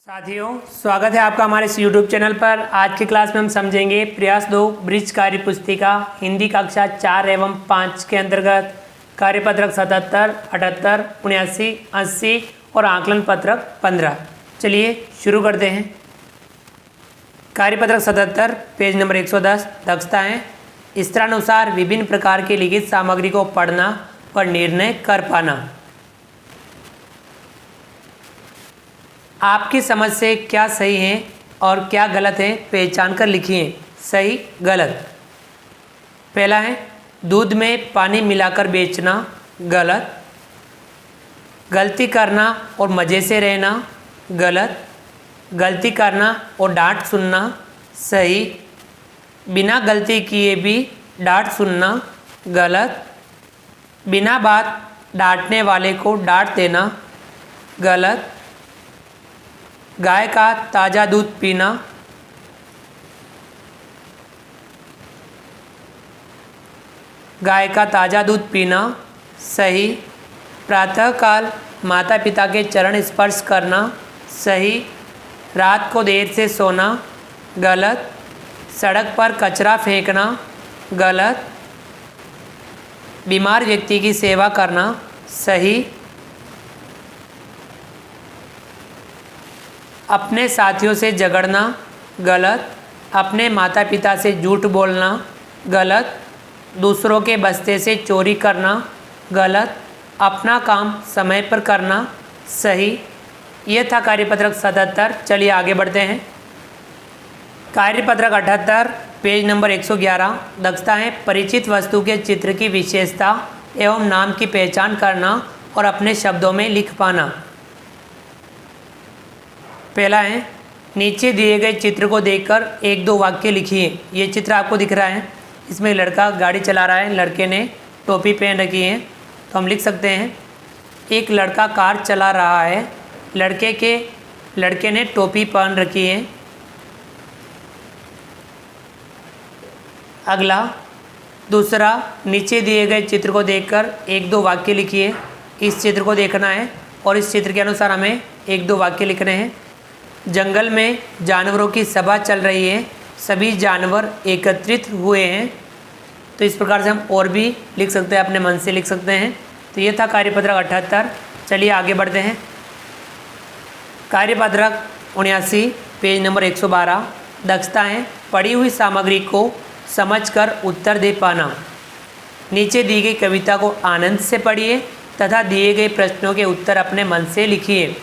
साथियों, स्वागत है आपका हमारे इस YouTube चैनल पर। आज की क्लास में हम समझेंगे प्रयास 2 ब्रिज कार्य पुस्तिका हिंदी कक्षा 4 एवं 5 के अंतर्गत कार्यपत्रक 77, 78, 79, 80 और आकलन पत्रक 15। चलिए शुरू करते हैं। कार्यपत्रक 77 पेज नंबर 110 दक्षताएं स्तरानुसार विभिन्न प्रकार की लिखित सामग्री को पढ़ना और निर्णय कर पाना। आपकी समझ से क्या सही है और क्या गलत है पहचान कर लिखिए। सही गलत। पहला है दूध में पानी मिलाकर बेचना, गलत। गलती करना और मज़े से रहना, गलत। गलती करना और डांट सुनना, सही। बिना गलती किए भी डांट सुनना, गलत। बिना बात डांटने वाले को डांट देना, गलत। गाय का ताज़ा दूध पीना, गाय का ताज़ा दूध पीना, सही। प्रातःकाल माता पिता के चरण स्पर्श करना, सही। रात को देर से सोना, गलत। सड़क पर कचरा फेंकना, गलत। बीमार व्यक्ति की सेवा करना, सही। अपने साथियों से झगड़ना, गलत। अपने माता पिता से झूठ बोलना, गलत। दूसरों के बस्ते से चोरी करना, गलत। अपना काम समय पर करना, सही। यह था कार्यपत्रक 77। चलिए आगे बढ़ते हैं। कार्यपत्रक 78 पेज नंबर 111 दक्षताएं परिचित वस्तु के चित्र की विशेषता एवं नाम की पहचान करना और अपने शब्दों में लिख पाना। पहला है नीचे दिए गए चित्र को देखकर एक दो वाक्य लिखिए। ये चित्र आपको दिख रहा है, इसमें लड़का गाड़ी चला रहा है, लड़के ने टोपी पहन रखी है। तो हम लिख सकते हैं एक लड़का कार चला रहा है, लड़के ने टोपी पहन रखी है। अगला दूसरा नीचे दिए गए चित्र को देखकर एक दो वाक्य लिखिए। इस चित्र को देखना है और इस चित्र के अनुसार हमें एक दो वाक्य लिखने हैं। जंगल में जानवरों की सभा चल रही है, सभी जानवर एकत्रित हुए हैं। तो इस प्रकार से हम और भी लिख सकते हैं, अपने मन से लिख सकते हैं। तो ये था कार्यपत्रक 78। चलिए आगे बढ़ते हैं। कार्यपत्रक 79 पेज नंबर 112 दक्षताएं पढ़ी हुई सामग्री को समझकर उत्तर दे पाना। नीचे दी गई कविता को आनंद से पढ़िए तथा दिए गए प्रश्नों के उत्तर अपने मन से लिखिए।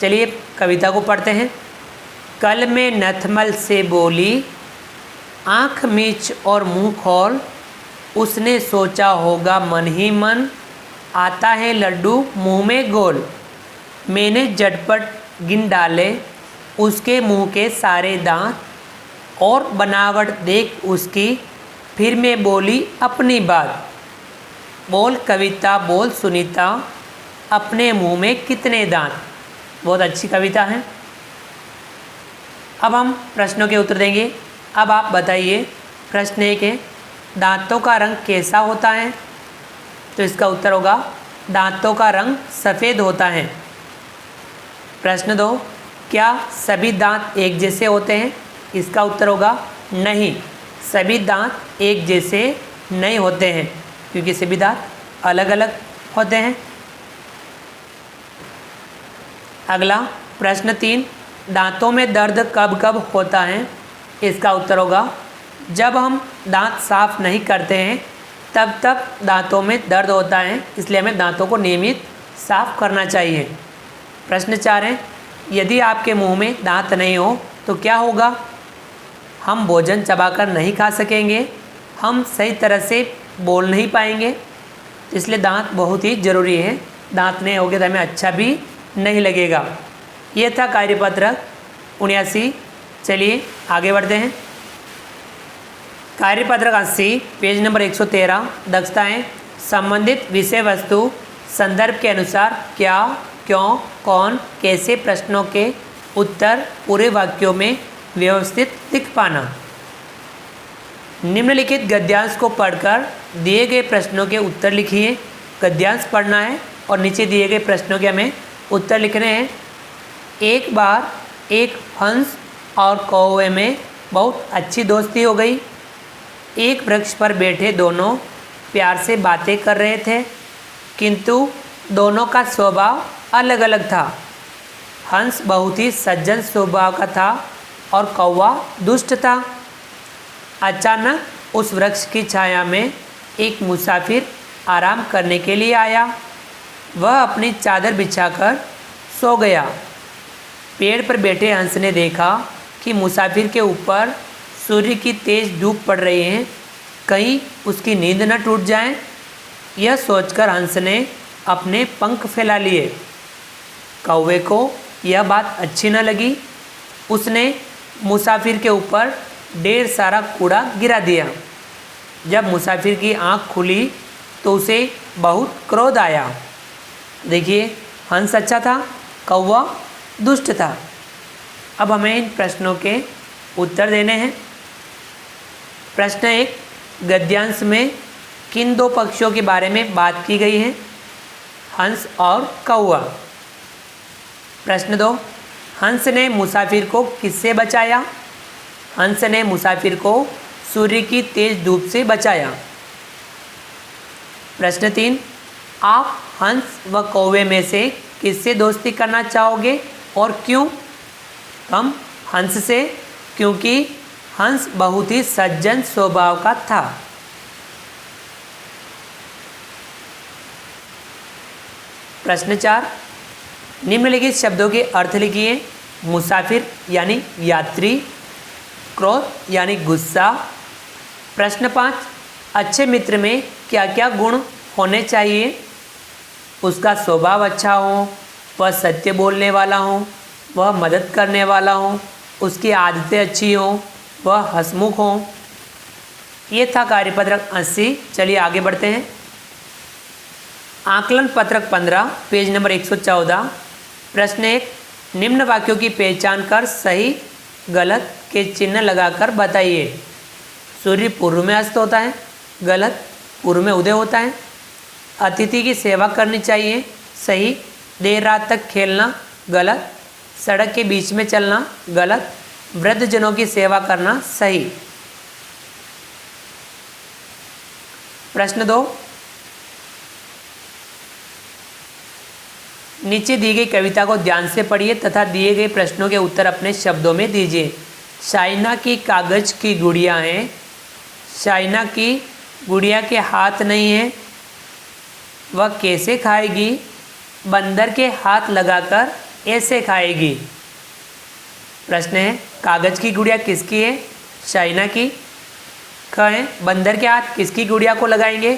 चलिए कविता को पढ़ते हैं। कल में नथमल से बोली, आँख मीच और मुंह खोल, उसने सोचा होगा मन ही मन, आता है लड्डू मुंह में गोल। मैंने झटपट गिन डाले उसके मुंह के सारे दांत, और बनावट देख उसकी, फिर मैं बोली अपनी बात। बोल कविता बोल सुनीता, अपने मुंह में कितने दांत। बहुत अच्छी कविता है। अब हम प्रश्नों के उत्तर देंगे। अब आप बताइए, प्रश्न 1 है दांतों का रंग कैसा होता है। तो इसका उत्तर होगा दांतों का रंग सफ़ेद होता है। प्रश्न 2 क्या सभी दांत एक जैसे होते हैं। इसका उत्तर होगा नहीं, सभी दांत एक जैसे नहीं होते हैं, क्योंकि सभी दांत अलग अलग होते हैं। अगला प्रश्न 3 दांतों में दर्द कब कब होता है। इसका उत्तर होगा जब हम दांत साफ नहीं करते हैं तब तक दांतों में दर्द होता है, इसलिए हमें दांतों को नियमित साफ करना चाहिए। प्रश्न 4 है यदि आपके मुंह में दांत नहीं हो तो क्या होगा। हम भोजन चबाकर नहीं खा सकेंगे, हम सही तरह से बोल नहीं पाएंगे, इसलिए दांत बहुत ही ज़रूरी है। दांत नहीं होंगे तो हमें अच्छा भी नहीं लगेगा। यह था कार्यपत्रक 79। चलिए आगे बढ़ते हैं। कार्यपत्रक 80 पेज नंबर 113 दक्षताएं संबंधित विषय वस्तु संदर्भ के अनुसार क्या, क्यों, कौन, कैसे प्रश्नों के उत्तर पूरे वाक्यों में व्यवस्थित लिख पाना। निम्नलिखित गद्यांश को पढ़कर दिए गए प्रश्नों के उत्तर लिखिए। गद्यांश पढ़ना है और नीचे दिए गए प्रश्नों के हमें उत्तर लिखने हैं। एक बार एक हंस और कौवे में बहुत अच्छी दोस्ती हो गई। एक वृक्ष पर बैठे दोनों प्यार से बातें कर रहे थे, किंतु दोनों का स्वभाव अलग अलग था। हंस बहुत ही सज्जन स्वभाव का था और कौवा दुष्ट था। अचानक उस वृक्ष की छाया में एक मुसाफिर आराम करने के लिए आया। वह अपनी चादर बिछाकर सो गया। पेड़ पर बैठे हंस ने देखा कि मुसाफिर के ऊपर सूर्य की तेज धूप पड़ रही है, कहीं उसकी नींद न टूट जाए। यह सोचकर हंस ने अपने पंख फैला लिए। कौवे को यह बात अच्छी न लगी। उसने मुसाफिर के ऊपर ढेर सारा कूड़ा गिरा दिया। जब मुसाफिर की आंख खुली तो उसे बहुत क्रोध आया। देखिए, हंस अच्छा था, कौवा दुष्ट था। अब हमें इन प्रश्नों के उत्तर देने हैं। प्रश्न 1, गद्यांश में किन दो पक्षियों के बारे में बात की गई है? हंस और कौवा। प्रश्न 2, हंस ने मुसाफिर को किससे बचाया? हंस ने मुसाफिर को सूर्य की तेज धूप से बचाया। प्रश्न 3, आप हंस व कौवे में से किससे दोस्ती करना चाहोगे और क्यों? हम हंस से, क्योंकि हंस बहुत ही सज्जन स्वभाव का था। प्रश्न 4, निम्नलिखित शब्दों के अर्थ लिखिए। मुसाफिर यानी यात्री, क्रोध यानी गुस्सा। प्रश्न 5, अच्छे मित्र में क्या क्या गुण होने चाहिए? उसका स्वभाव अच्छा हो, वह सत्य बोलने वाला हो, वह मदद करने वाला हो, उसकी आदतें अच्छी हों, वह हंसमुख हो। ये था कार्यपत्रक 80। चलिए आगे बढ़ते हैं। आकलन पत्रक 15 पेज नंबर 114। प्रश्न 1, निम्न वाक्यों की पहचान कर सही गलत के चिन्ह लगाकर बताइए। सूर्य पूर्व में अस्त होता है, गलत। पूर्व में उदय होता है। अतिथि की सेवा करनी चाहिए, सही। देर रात तक खेलना, गलत। सड़क के बीच में चलना, गलत। वृद्धजनों की सेवा करना, सही। प्रश्न 2, नीचे दी गई कविता को ध्यान से पढ़िए तथा दिए गए प्रश्नों के उत्तर अपने शब्दों में दीजिए। शाइना की कागज की गुड़िया हैं। शाइना की गुड़िया के हाथ नहीं है, वह कैसे खाएगी? बंदर के हाथ लगाकर ऐसे खाएगी। प्रश्न है, कागज की गुड़िया किसकी है? शाइना की। ख है, बंदर के हाथ किसकी गुड़िया को लगाएंगे?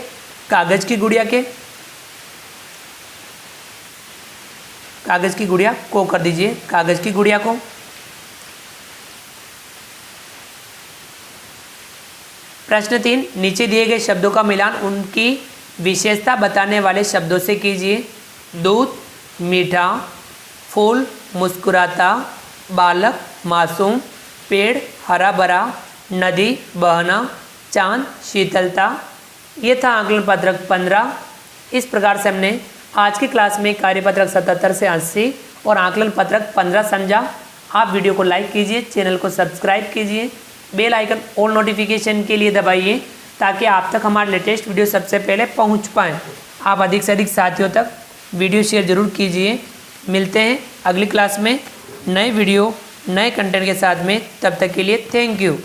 कागज की गुड़िया के। कागज की गुड़िया को कर दीजिए, कागज की गुड़िया को। प्रश्न 3, नीचे दिए गए शब्दों का मिलान उनकी विशेषता बताने वाले शब्दों से कीजिए। दूध मीठा, फूल मुस्कुराता, बालक मासूम, पेड़ हरा भरा, नदी बहना, चांद शीतलता। ये था आकलन पत्रक 15। इस प्रकार से हमने आज की क्लास में कार्यपत्रक 77 से 80 और आकलन पत्रक 15 समझा। आप वीडियो को लाइक कीजिए, चैनल को सब्सक्राइब कीजिए, बेल आइकन ऑल नोटिफिकेशन के लिए दबाइए ताकि आप तक हमारे लेटेस्ट वीडियो सबसे पहले पहुंच पाएँ। आप अधिक से अधिक साथियों तक वीडियो शेयर जरूर कीजिए। मिलते हैं अगली क्लास में नए वीडियो नए कंटेंट के साथ में। तब तक के लिए थैंक यू।